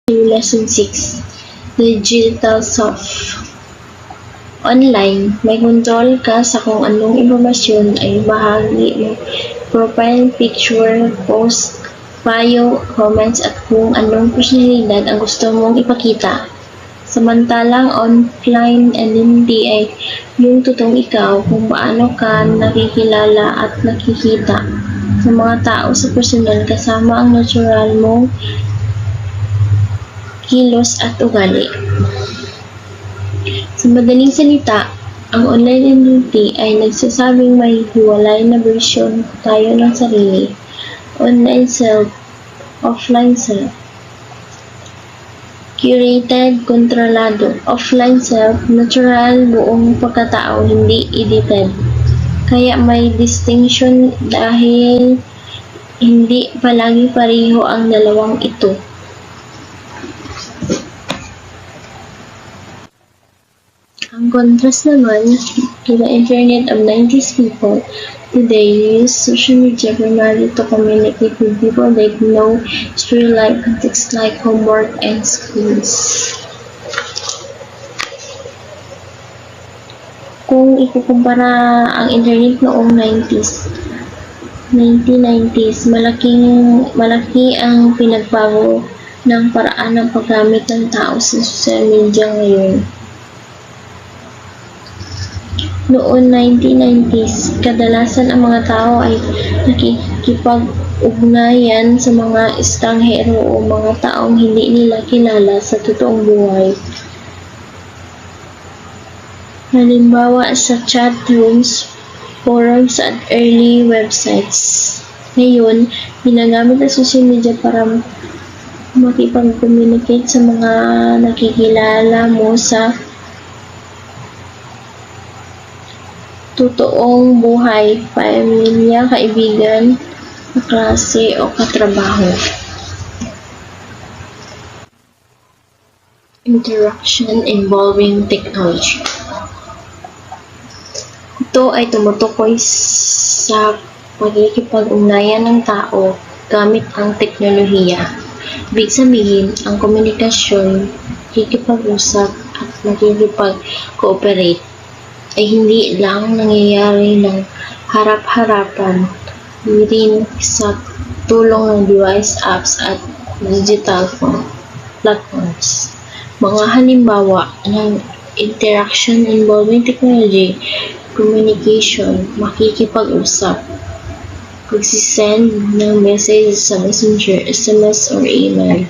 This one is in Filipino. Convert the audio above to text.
Lesson 6. Digital Self. Online, may kontrol ka sa kung anong impormasyon ay bahagi mo. Profile picture, post, bio, comments at kung anong personalidad ang gusto mong ipakita. Samantalang offline identity ay yung totoong ikaw kung paano ka nakikilala at nakikita sa mga tao sa personal kasama ang natural mong kilos at ugali. Sa madaling salita, ang online identity ay nagsasabing may hiwalay na bersyon tayo ng sarili. Online self, offline self. Curated, kontrolado. Offline self, natural, buong pagkatao, hindi edited. Kaya may distinction dahil hindi palagi pareho ang dalawang ito. Ang contrast naman to the internet of 90s people today use social media primarily to communicate with people they know in real life contexts like homework and schools. Kung ikukumpara ang internet noong 1990s, malaki ang pinagbago ng paraan ng paggamit ng tao sa social media ngayon. Noong 1990s, kadalasan ang mga tao ay nakikipag-ugnayan sa mga estranghero o mga taong hindi nila kilala sa totoong buhay. Halimbawa sa chat rooms, forums at early websites. Ngayon, ginagamit ang social media para makipag-communicate sa mga nakikilala mo sa totoong buhay, pamilya, kaibigan, kaklase o katrabaho. Interaction involving technology. Ito ay tumutukoy sa pagkikipag-ugnayan ng tao gamit ang teknolohiya. Ibig sabihin, ang komunikasyon, kikipag-usap at makikipag-cooperate ay hindi lang nangyayari ng harap-harapan, rin sa tulong ng device apps at digital platforms. Mga halimbawa ng interaction involving technology, communication, makikipag-usap, pagsisend ng message sa messenger, SMS or email,